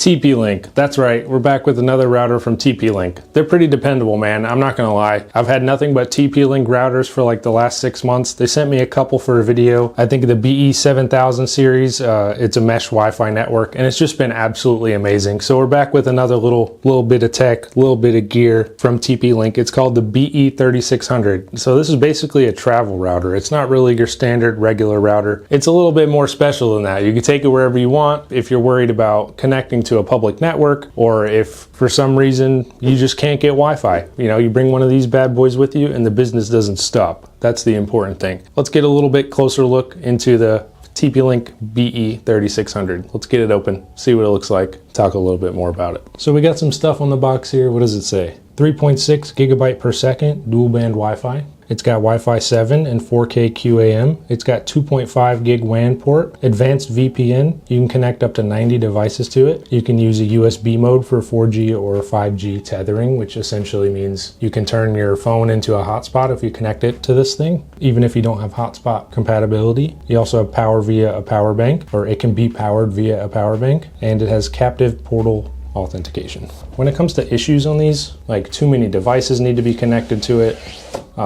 TP-Link, that's right, we're back with another router from TP-Link. They're pretty dependable, man, I'm not gonna lie. I've had nothing but TP-Link routers for like the last 6 months. They sent me a couple for a video. I think the BE7000 series, it's a mesh Wi-Fi network, and it's just been absolutely amazing. So we're back with another little bit of tech, little bit of gear from TP-Link. It's called the BE3600. So this is basically a travel router. It's not really your standard regular router. It's a little bit more special than that. You can take it wherever you want if you're worried about connecting to a public network, or if for some reason you just can't get Wi-Fi. You know, you bring one of these bad boys with you and the business doesn't stop. That's the important thing. Let's get a little bit closer look into the TP-Link BE3600. Let's get it open, see what it looks like, talk a little bit more about it. So we got some stuff on the box here. What does it say? 3.6 gigabyte per second dual band Wi-Fi. It's got Wi-Fi 7 and 4K QAM. It's got 2.5 gig WAN port, advanced VPN. You can connect up to 90 devices to it. You can use a USB mode for 4G or 5G tethering, which essentially means you can turn your phone into a hotspot if you connect it to this thing, even if you don't have hotspot compatibility. You also have power via a power bank, or it can be powered via a power bank, and it has captive portal authentication. When it comes to issues on these, like too many devices need to be connected to it.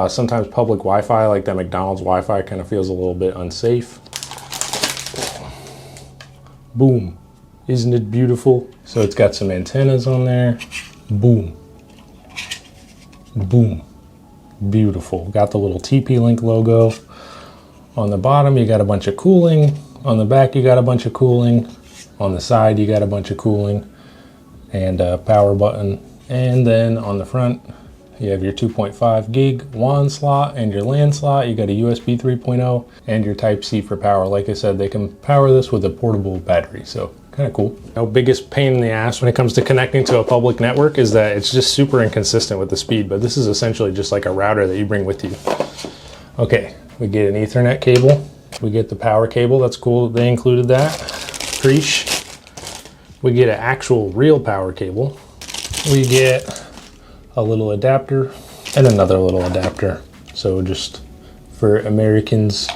Sometimes public Wi-Fi, like that McDonald's Wi-Fi, kind of feels a little bit unsafe. Boom. Isn't it beautiful? So it's got some antennas on there. Boom. Boom. Beautiful. Got the little TP-Link logo. On the bottom, you got a bunch of cooling. On the back, you got a bunch of cooling. On the side, you got a bunch of cooling. And a power button. And then on the front, you have your 2.5 gig WAN slot and your LAN slot. You got a USB 3.0 and your Type-C for power. Like I said, they can power this with a portable battery, so kind of cool. Our biggest pain in the ass when it comes to connecting to a public network is that it's just super inconsistent with the speed, but this is essentially just like a router that you bring with you. Okay, we get an Ethernet cable. We get the power cable. That's cool, they included that. Preach. We get an actual real power cable. We get a little adapter and another little adapter. So just for Americans,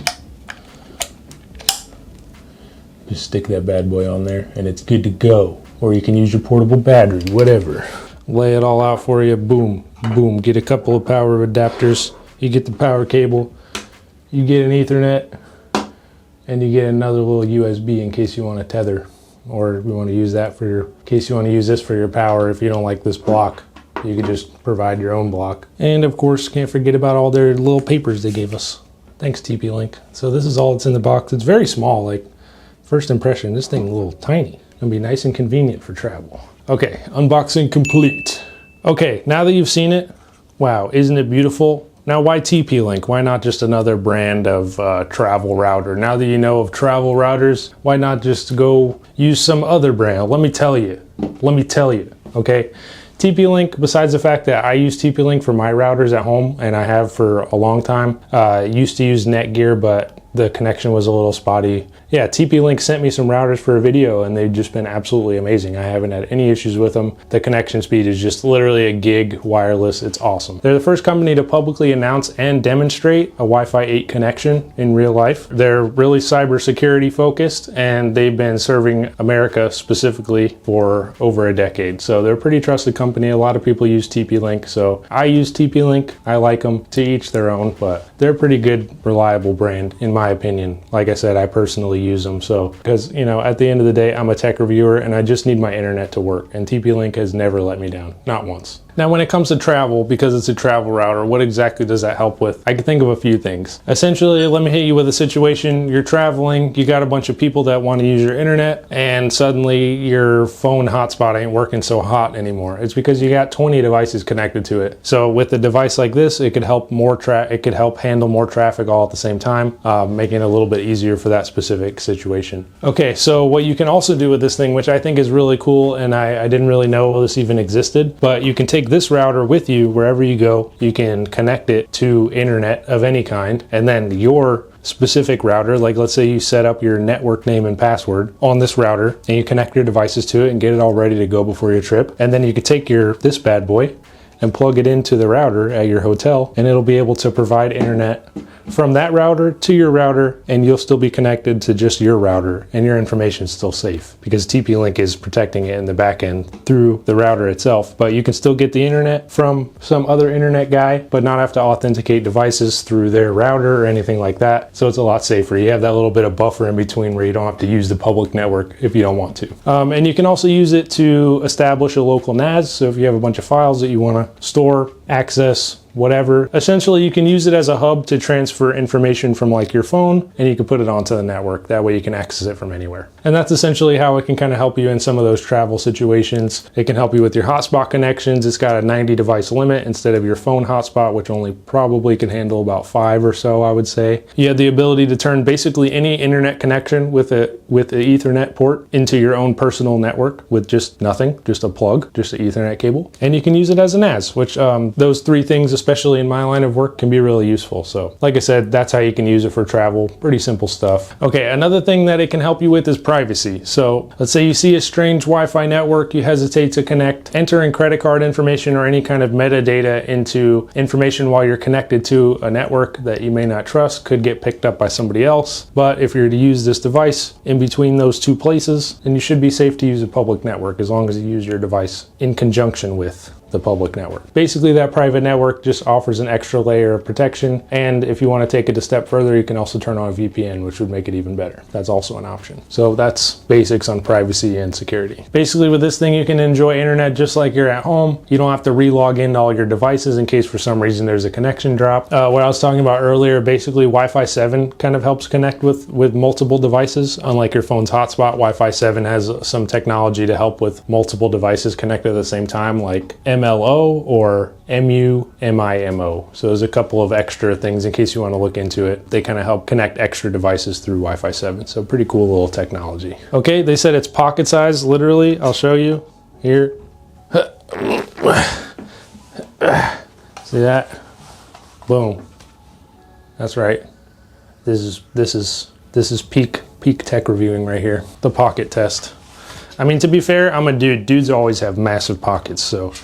just stick that bad boy on there and it's good to go. Or you can use your portable battery, whatever. Lay it all out for you, boom, boom. Get a couple of power adapters. You get the power cable, you get an Ethernet, and you get another little USB in case you want to tether. Or you want to use that for your, in case you want to use this for your power if you don't like this block. You can just provide your own block. And of course, can't forget about all their little papers they gave us. Thanks, TP-Link. So this is all that's in the box. It's very small, like first impression, this thing is a little tiny. It'll be nice and convenient for travel. Okay, unboxing complete. Okay, now that you've seen it, wow, isn't it beautiful? Now, why TP-Link? Why not just another brand of travel router? Now that you know of travel routers, why not just go use some other brand? Let me tell you, okay? TP-Link, besides the fact that I use TP-Link for my routers at home, and I have for a long time, used to use Netgear, but the connection was a little spotty. Yeah, TP-Link sent me some routers for a video and they've just been absolutely amazing. I haven't had any issues with them. The connection speed is just literally a gig wireless. It's awesome. They're the first company to publicly announce and demonstrate a Wi-Fi 8 connection in real life. They're really cybersecurity focused and they've been serving America specifically for over a decade. So they're a pretty trusted company. A lot of people use TP-Link. So I use TP-Link. I like them, to each their own, but they're a pretty good, reliable brand in my opinion. Like I said, I personally use them. So, because, you know, at the end of the day, I'm a tech reviewer and I just need my internet to work. And TP-Link has never let me down, not once. Now, when it comes to travel, because it's a travel router, what exactly does that help with? I can think of a few things. Essentially, let me hit you with a situation. You're traveling, you got a bunch of people that want to use your internet, and suddenly your phone hotspot ain't working so hot anymore. It's because you got 20 devices connected to it. So with a device like this, it could help handle more traffic all at the same time, making it a little bit easier for that specific situation. Okay, so what you can also do with this thing, which I think is really cool, and I didn't really know this even existed, but you can take this router with you wherever you go. You can connect it to internet of any kind, and then your specific router, like let's say you set up your network name and password on this router and you connect your devices to it and get it all ready to go before your trip, and then you could take this bad boy and plug it into the router at your hotel and it'll be able to provide internet from that router to your router, and you'll still be connected to just your router, and your information is still safe because TP-Link is protecting it in the back end through the router itself. But you can still get the internet from some other internet guy, but not have to authenticate devices through their router or anything like that. So it's a lot safer. You have that little bit of buffer in between where you don't have to use the public network if you don't want to. And you can also use it to establish a local NAS. So if you have a bunch of files that you want to store, access, whatever. Essentially, you can use it as a hub to transfer information from like your phone, and you can put it onto the network. That way you can access it from anywhere. And that's essentially how it can kind of help you in some of those travel situations. It can help you with your hotspot connections. It's got a 90 device limit instead of your phone hotspot, which only probably can handle about 5 or so, I would say. You have the ability to turn basically any internet connection with an Ethernet port into your own personal network with just nothing, just a plug, just an Ethernet cable. And you can use it as a NAS, which those 3 things, especially in my line of work, can be really useful. So like I said, that's how you can use it for travel. Pretty simple stuff. Okay, another thing that it can help you with is privacy. So let's say you see a strange Wi-Fi network, you hesitate to connect. Entering credit card information or any kind of metadata into information while you're connected to a network that you may not trust could get picked up by somebody else. But if you're to use this device in between those 2 places, then you should be safe to use a public network as long as you use your device in conjunction with the public network. Basically, that private network just offers an extra layer of protection, and if you want to take it a step further, you can also turn on a VPN, which would make it even better. That's also an option. So that's basics on privacy and security. Basically, with this thing, you can enjoy internet just like you're at home. You don't have to re-log into all your devices in case for some reason there's a connection drop. What I was talking about earlier, basically Wi-Fi 7 kind of helps connect with multiple devices. Unlike your phone's hotspot, Wi-Fi 7 has some technology to help with multiple devices connected at the same time, like MLO or MU-MIMO. So there's a couple of extra things in case you want to look into it. They kind of help connect extra devices through Wi-Fi 7. So pretty cool little technology. Okay, they said it's pocket size, literally. I'll show you here. See that? Boom. That's right. This is peak tech reviewing right here. The pocket test. I mean, to be fair, I'm a dude. Dudes always have massive pockets, so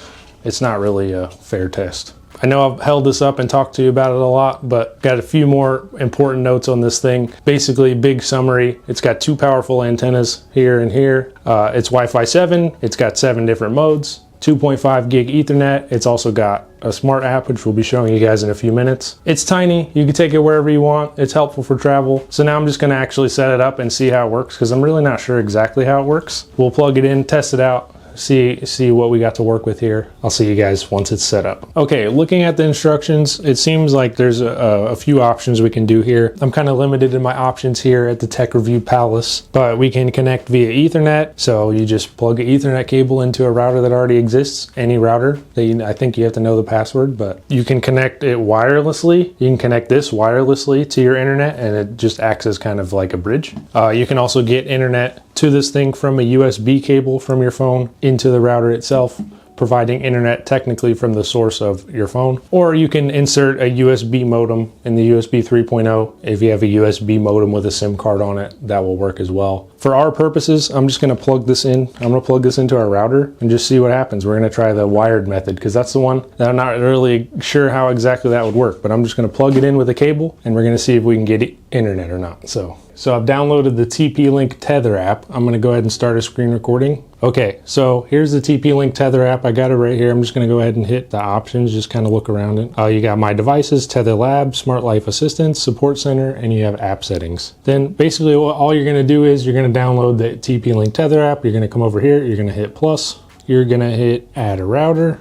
it's not really a fair test. I know I've held this up and talked to you about it a lot, but got a few more important notes on this thing. Basically, big summary. It's got 2 powerful antennas here and here. It's Wi-Fi 7. It's got 7 different modes. 2.5 gig Ethernet. It's also got a smart app, which we'll be showing you guys in a few minutes. It's tiny. You can take it wherever you want. It's helpful for travel. So now I'm just going to actually set it up and see how it works, because I'm really not sure exactly how it works. We'll plug it in, test it out, see what we got to work with here. I'll see you guys once it's set up. Okay, looking at the instructions, it seems like there's a few options we can do here. I'm kind of limited in my options here at the Tech Review Palace, but we can connect via Ethernet. So you just plug an Ethernet cable into a router that already exists, any router. I think you have to know the password, but you can connect it wirelessly. You can connect this wirelessly to your internet, and it just acts as kind of like a bridge. You can also get internet to this thing from a USB cable from your phone into the router itself, providing internet technically from the source of your phone. Or you can insert a USB modem in the USB 3.0. If you have a USB modem with a SIM card on it, that will work as well. For our purposes, I'm just going to plug this in. I'm going to plug this into our router and just see what happens. We're going to try the wired method, because that's the one that I'm not really sure how exactly that would work, but I'm just going to plug it in with a cable and we're going to see if we can get internet or not. So I've downloaded the TP-Link Tether app. I'm going to go ahead and start a screen recording. Okay, so here's the TP-Link Tether app. I got it right here. I'm just going to go ahead and hit the options, just kind of look around it. You got My Devices, Tether Lab, Smart Life Assistance, Support Center, and you have app settings. Then basically all you're going to do is you're going to download the TP-Link Tether app. You're going to come over here. You're going to hit plus. You're going to hit add a router.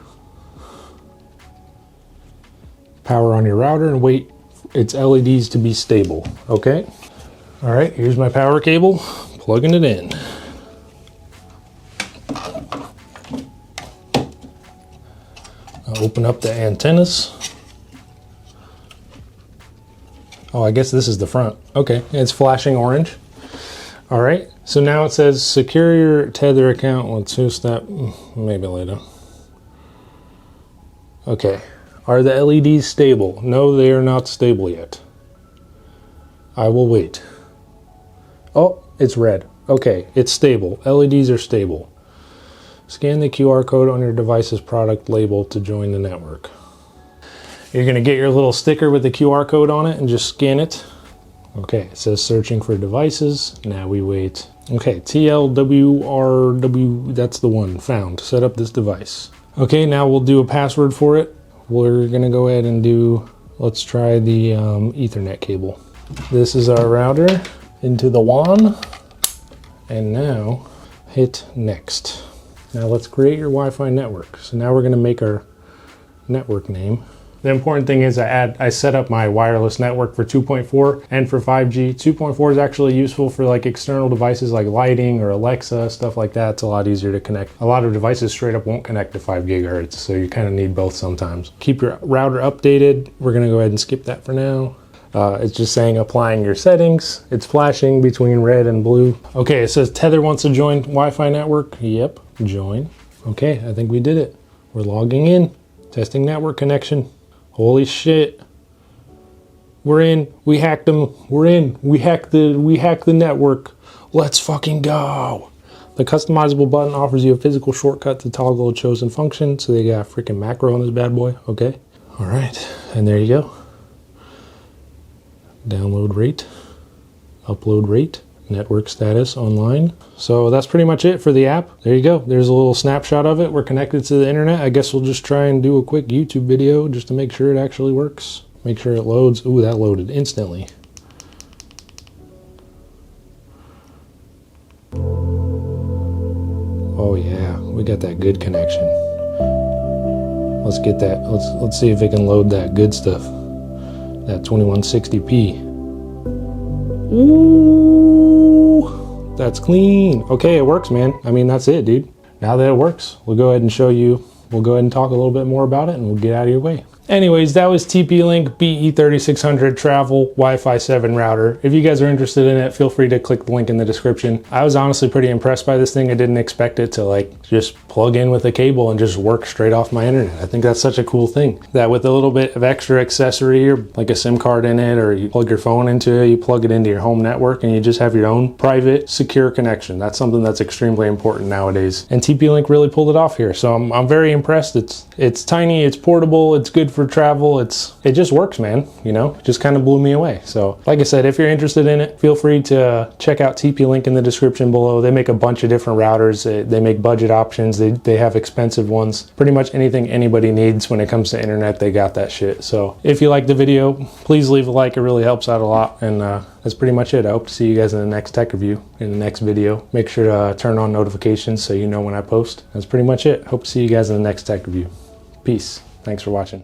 Power on your router and wait its LEDs to be stable. Okay. All right, here's my power cable, plugging it in. I'll open up the antennas. Oh, I guess this is the front. Okay, it's flashing orange. All right, so now it says secure your Tether account. Let's use that maybe later. Okay, are the LEDs stable? No, they are not stable yet. I will wait. Oh, it's red. Okay, it's stable. LEDs are stable. Scan the QR code on your device's product label to join the network. You're gonna get your little sticker with the QR code on it and just scan it. Okay, it says searching for devices. Now we wait. Okay, TLWRW, that's the one, found. Set up this device. Okay, now we'll do a password for it. We're gonna go ahead and do, let's try the Ethernet cable. This is our router into the WAN. And now hit next. Now let's create your Wi-Fi network. So now we're gonna make our network name. The important thing is I set up my wireless network for 2.4 and for 5G. 2.4 is actually useful for like external devices like lighting or Alexa, stuff like that. It's a lot easier to connect. A lot of devices straight up won't connect to 5 gigahertz, so you kind of need both sometimes. Keep your router updated. We're gonna go ahead and skip that for now. It's just saying applying your settings. It's flashing between red and blue. Okay, it says Tether wants to join Wi-Fi network. Yep, join. Okay, I think we did it. We're logging in, testing network connection. Holy shit. We're in, we hacked them. We're in, we hacked the network. Let's fucking go. The customizable button offers you a physical shortcut to toggle a chosen function. So they got a freaking macro on this bad boy, okay? All right, and there you go. Download rate, upload rate, network status online. So that's pretty much it for the app. There you go. There's a little snapshot of it. We're connected to the internet. I guess we'll just try and do a quick YouTube video just to make sure it actually works. Make sure it loads. Ooh, that loaded instantly. Oh yeah, we got that good connection. Let's get that. Let's see if it can load that good stuff. That 2160p. Ooh, that's clean. Okay, it works, man. I mean, that's it, dude. Now that it works, we'll go ahead and show you. We'll go ahead and talk a little bit more about it, and we'll get out of your way. Anyways, that was TP-Link BE3600 Travel Wi-Fi 7 router. If you guys are interested in it, feel free to click the link in the description. I was honestly pretty impressed by this thing. I didn't expect it to like just plug in with a cable and just work straight off my internet. I think that's such a cool thing. That with a little bit of extra accessory or like a SIM card in it, or you plug your phone into it, you plug it into your home network, and you just have your own private, secure connection. That's something that's extremely important nowadays. And TP-Link really pulled it off here. So I'm very impressed. It's tiny, it's portable, it's good for travel. It just works, man. You know, it just kind of blew me away. So like I said, if you're interested in it, feel free to check out TP-Link in the description below. They make a bunch of different routers. They make budget options. They have expensive ones. Pretty much anything anybody needs when it comes to internet, they got that shit. So if you like the video, please leave a like. It really helps out a lot. And that's pretty much it. I hope to see you guys in the next tech review, in the next video. Make sure to turn on notifications so you know when I post. That's pretty much it. Hope to see you guys in the next tech review. Peace. Thanks for watching.